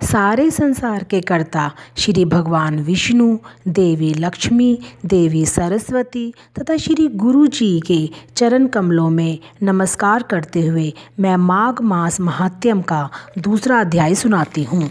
सारे संसार के कर्ता श्री भगवान विष्णु, देवी लक्ष्मी, देवी सरस्वती तथा श्री गुरु जी के चरण कमलों में नमस्कार करते हुए मैं माघ मास महात्म्य का दूसरा अध्याय सुनाती हूँ।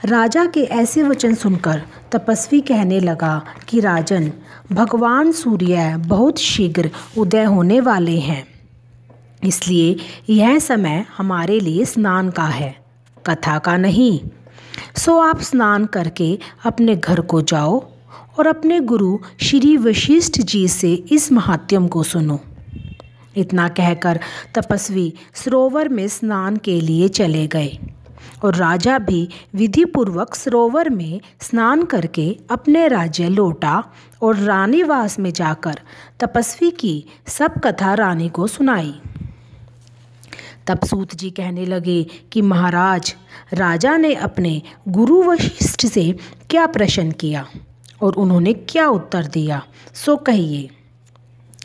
राजा के ऐसे वचन सुनकर तपस्वी कहने लगा कि राजन, भगवान सूर्य बहुत शीघ्र उदय होने वाले हैं, इसलिए यह समय हमारे लिए स्नान का है, कथा का नहीं। सो आप स्नान करके अपने घर को जाओ और अपने गुरु श्री वशिष्ठ जी से इस महात्म्य को सुनो। इतना कहकर तपस्वी सरोवर में स्नान के लिए चले गए और राजा भी विधिपूर्वक सरोवर में स्नान करके अपने राज्य लौटा और रानीवास में जाकर तपस्वी की सब कथा रानी को सुनाई। तब सूत जी कहने लगे कि महाराज, राजा ने अपने गुरु वशिष्ठ से क्या प्रश्न किया और उन्होंने क्या उत्तर दिया, सो कहिए।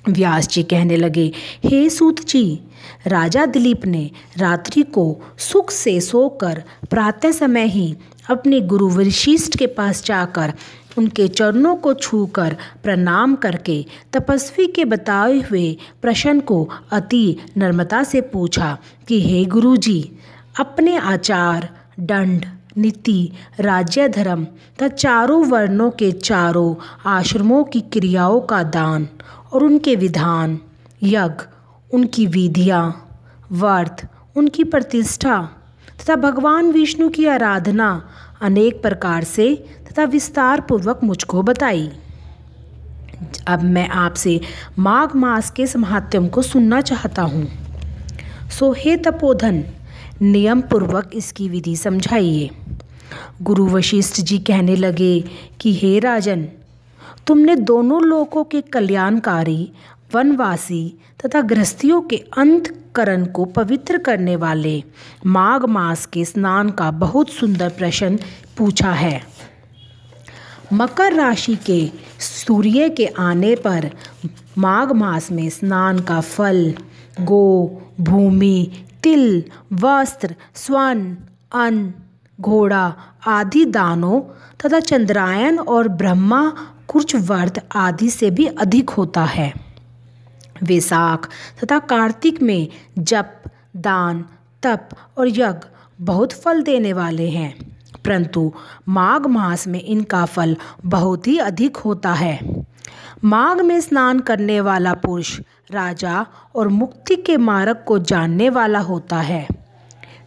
व्यास जी कहने लगे, हे सूत जी, राजा दिलीप ने रात्रि को सुख से सोकर प्रातः समय ही अपने गुरु वशिष्ठ के पास जाकर उनके चरणों को छूकर प्रणाम करके तपस्वी के बताए हुए प्रश्न को अति नम्रता से पूछा कि हे गुरु जी, अपने आचार, दंड, नीति, राज्य, धर्म तथा चारों वर्णों के चारों आश्रमों की क्रियाओं का दान और उनके विधान, यज्ञ, उनकी विधियाँ, व्रत, उनकी प्रतिष्ठा तथा भगवान विष्णु की आराधना अनेक प्रकार से तथा विस्तार पूर्वक मुझको बताई। अब मैं आपसे माघ मास के इस महात्म्य को सुनना चाहता हूँ। सो हे तपोधन, नियम पूर्वक इसकी विधि समझाइए। गुरु वशिष्ठ जी कहने लगे कि हे राजन, तुमने दोनों लोकों के कल्याणकारी, वनवासी तथा गृहस्थियों के अंतकरण को पवित्र करने वाले माघ मास के स्नान का बहुत सुंदर प्रश्न पूछा है। मकर राशि के सूर्य के आने पर माघ मास में स्नान का फल गो, भूमि, तिल, वस्त्र, स्वर्ण, अन्न, घोड़ा आदि दानों तथा चंद्रायन और ब्रह्मा कुछ व्रत आदि से भी अधिक होता है। वैशाख तथा कार्तिक में जप, दान, तप और यज्ञ बहुत फल देने वाले हैं, परंतु माघ मास में इनका फल बहुत ही अधिक होता है। माघ में स्नान करने वाला पुरुष राजा और मुक्ति के मार्ग को जानने वाला होता है।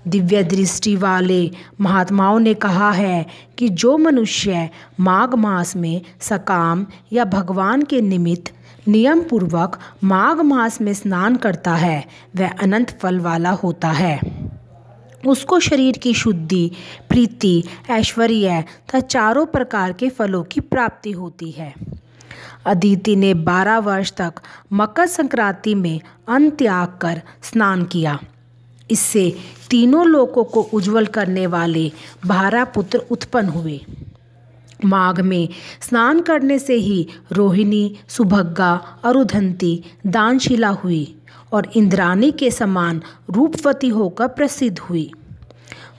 दिव्य दृष्टि वाले महात्माओं ने कहा है कि जो मनुष्य माघ मास में सकाम या भगवान के निमित्त नियम पूर्वक माघ मास में स्नान करता है, वह अनंत फल वाला होता है। उसको शरीर की शुद्धि, प्रीति, ऐश्वर्य तथा चारों प्रकार के फलों की प्राप्ति होती है। अदिति ने 12 वर्ष तक मकर संक्रांति में अन्न त्याग कर स्नान किया। इससे तीनों लोकों को उज्जवल करने वाले 12 पुत्र उत्पन्न हुए। माघ में स्नान करने से ही रोहिणी, सुभद्रा, अरुंधति दानशीला हुई और इंद्राणी के समान रूपवती होकर प्रसिद्ध हुई।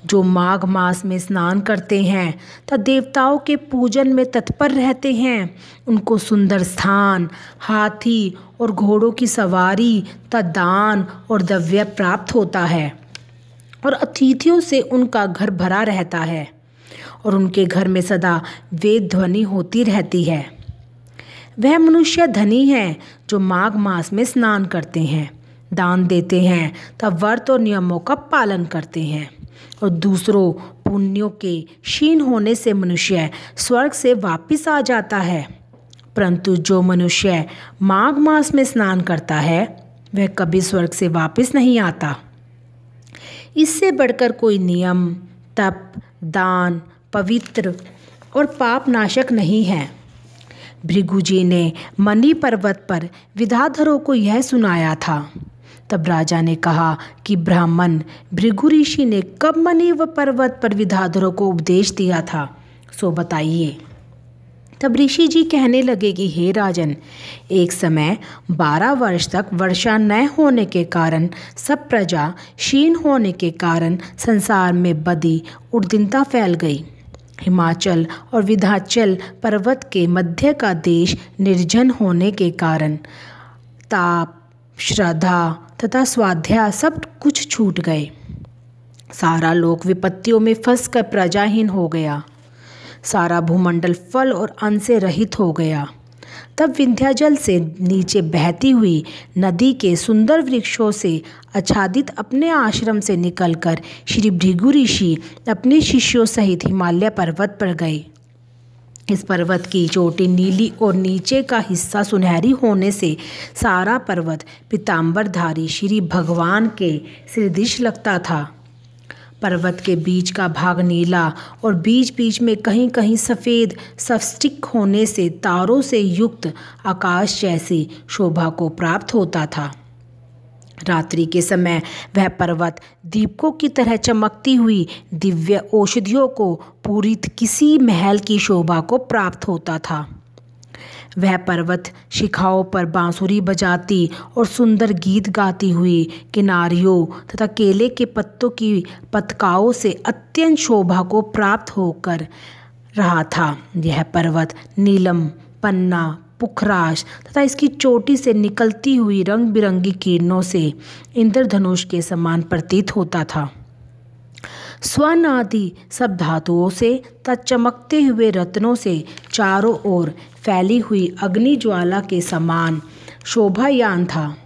जो माघ मास में स्नान करते हैं तथा देवताओं के पूजन में तत्पर रहते हैं, उनको सुंदर स्थान, हाथी और घोड़ों की सवारी तथा दान और द्रव्य प्राप्त होता है और अतिथियों से उनका घर भरा रहता है और उनके घर में सदा वेद ध्वनि होती रहती है। वह मनुष्य धनी है जो माघ मास में स्नान करते हैं, दान देते हैं तथा व्रत और नियमों का पालन करते हैं और दूसरों पुण्यों के क्षीण होने से मनुष्य स्वर्ग से वापस आ जाता है। परंतु जो मनुष्य माघ मास में स्नान करता है, वह कभी स्वर्ग से वापस नहीं आता। इससे बढ़कर कोई नियम, तप, दान, पवित्र और पाप नाशक नहीं है। भृगु जी ने मणि पर्वत पर विद्याधरों को यह सुनाया था। तब राजा ने कहा कि ब्राह्मण भृगु ऋषि ने कब मणि व पर्वत पर विद्याधरों को उपदेश दिया था, सो बताइए। तब ऋषि जी कहने लगे कि हे राजन, एक समय 12 वर्ष तक वर्षा न होने के कारण, सब प्रजा क्षीण होने के कारण संसार में बदी उद्विग्नता फैल गई। हिमाचल और विंध्याचल पर्वत के मध्य का देश निर्जन होने के कारण ताप, श्रद्धा तथा स्वाध्याय सब कुछ छूट गए। सारा लोक विपत्तियों में फंसकर प्रजाहीन हो गया। सारा भूमंडल फल और अन्न से रहित हो गया। तब विंध्याचल से नीचे बहती हुई नदी के सुंदर वृक्षों से आच्छादित अपने आश्रम से निकलकर श्री भृगु ऋषि अपने शिष्यों सहित हिमालय पर्वत पर गए। इस पर्वत की चोटी नीली और नीचे का हिस्सा सुनहरी होने से सारा पर्वत पीतांबरधारी श्री भगवान के सदृश लगता था। पर्वत के बीच का भाग नीला और बीच बीच में कहीं कहीं सफ़ेद सस्टिक होने से तारों से युक्त आकाश जैसी शोभा को प्राप्त होता था। रात्रि के समय वह पर्वत दीपकों की तरह चमकती हुई दिव्य औषधियों को पूरित किसी महल की शोभा को प्राप्त होता था। वह पर्वत शिखाओं पर बांसुरी बजाती और सुंदर गीत गाती हुई किनारियों तथा केले के पत्तों की पतकाओं से अत्यंत शोभा को प्राप्त होकर रहा था। यह पर्वत नीलम, पन्ना, पुखराज तथा इसकी चोटी से निकलती हुई रंग बिरंगी किरणों से इंद्रधनुष के समान प्रतीत होता था। स्वर्ण आदि सब धातुओं से तथा चमकते हुए रत्नों से चारों ओर फैली हुई अग्नि ज्वाला के समान शोभायान था।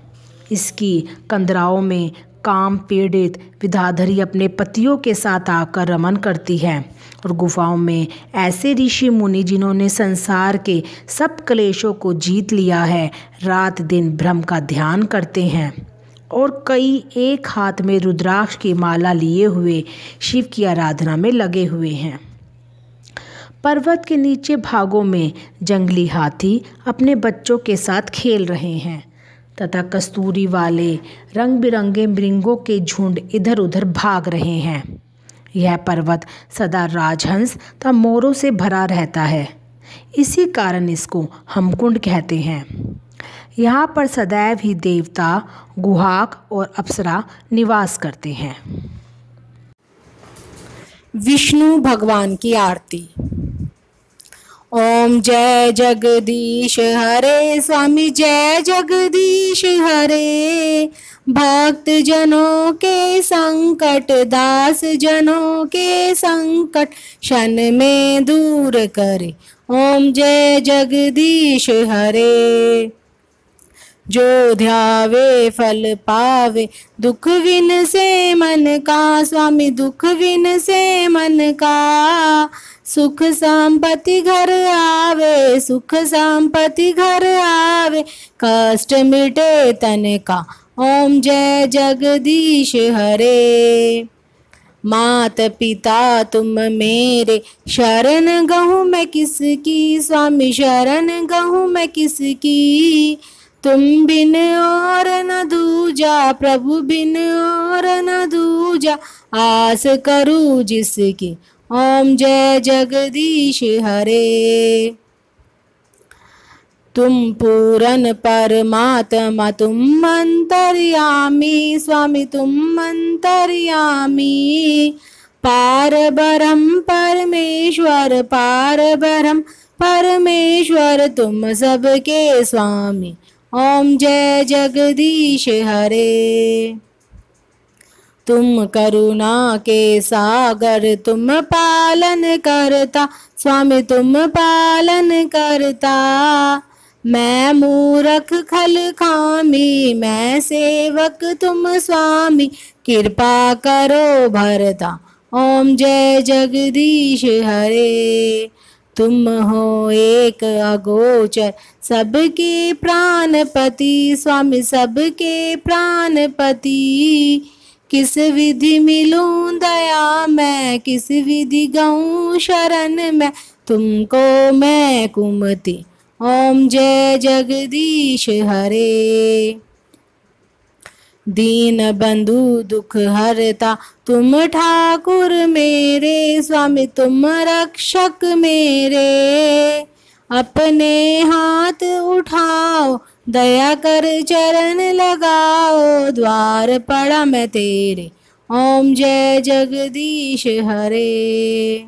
इसकी कंदराओं में काम पीड़ित विद्याधरी अपने पतियों के साथ आकर रमन करती है और गुफाओं में ऐसे ऋषि मुनि जिन्होंने संसार के सब क्लेशों को जीत लिया है, रात दिन ब्रह्म का ध्यान करते हैं और कई एक हाथ में रुद्राक्ष की माला लिए हुए शिव की आराधना में लगे हुए हैं। पर्वत के नीचे भागों में जंगली हाथी अपने बच्चों के साथ खेल रहे हैं तथा कस्तूरी वाले रंग बिरंगे मृगों के झुंड इधर उधर भाग रहे हैं। यह पर्वत सदा राजहंस तथा मोरों से भरा रहता है। इसी कारण इसको हमकुंड कहते हैं। यहाँ पर सदैव ही देवता, गुहाक और अप्सरा निवास करते हैं। विष्णु भगवान की आरती। ओम जय जगदीश हरे, स्वामी जय जगदीश हरे। भक्त जनों के संकट, दास जनों के संकट क्षण में दूर करे। ओम जय जगदीश हरे। जो ध्यावे फल पावे, दुख विन से मन का, स्वामी दुख विन से मन का। सुख संपत्ति घर आवे, सुख संपत्ति घर आवे, कष्ट मिटे तन का। ओम जय जगदीश हरे। मात पिता तुम मेरे, शरण गहूँ मैं किसकी, स्वामी शरण गहूँ मैं किसकी। तुम बिन और न दूजा, प्रभु बिन और न दूजा, आस करूँ जिसकी। ओम जय जगदीश हरे। तुम पूरन परमात्मा, तुम अंतर्यामी, स्वामी तुम अंतर्यामी। पार ब्रह्म परमेश्वर, पार ब्रह्म परमेश्वर, तुम सबके स्वामी। ओम जय जगदीश हरे। तुम करुणा के सागर, तुम पालन करता, स्वामी तुम पालन करता। मैं मूरख खल खामी, मैं सेवक तुम स्वामी, कृपा करो भरता। ओम जय जगदीश हरे। तुम हो एक अगोचर, सबके प्राणपति, स्वामी सबके प्राणपति। किस विधि मिलूं दया मैं, किस विधि गऊं शरण मैं, तुमको मैं कुमति। ओम जय जगदीश हरे। दीन बंधु दुख हरता, तुम ठाकुर मेरे, स्वामी तुम रक्षक मेरे। अपने हाथ उठाओ, दया कर चरण लगाओ, द्वार पड़ा मैं तेरे, ओम जय जगदीश हरे।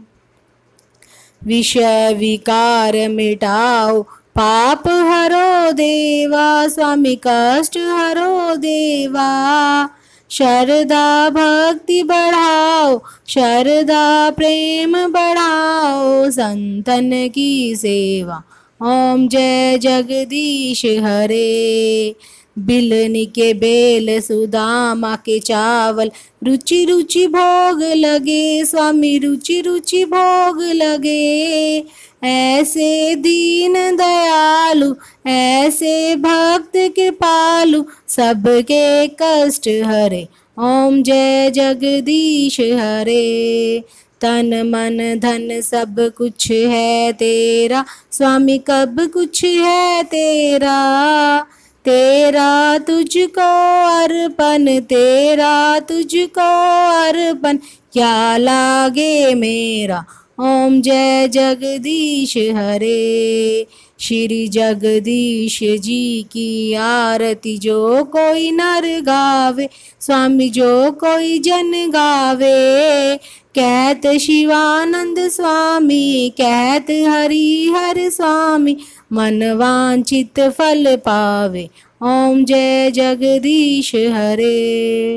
विषय विकार मिटाओ, पाप हरो देवा, स्वामी कष्ट हरो देवा। श्रद्धा भक्ति बढ़ाओ, श्रद्धा प्रेम बढ़ाओ, संतन की सेवा, ओम जय जगदीश हरे। बिलनी के बेल, सुदामा के चावल, रुचि रुचि भोग लगे, स्वामी रुचि रुचि भोग लगे। ऐसे दीन दयालु, ऐसे भक्त कृपालु, सबके कष्ट हरे, ओम जय जगदीश हरे। तन मन धन सब कुछ है तेरा, स्वामी कब कुछ है तेरा। तेरा तुझको अर्पण, तेरा तुझको अर्पण, क्या लागे मेरा, ओम जय जगदीश हरे। श्री जगदीश जी की आरती जो कोई नर गावे, स्वामी जो कोई जन गावे। कहत शिवानंद स्वामी, कहत हरि हर स्वामी, मन वांछित फल पावे, ओम जय जगदीश हरे।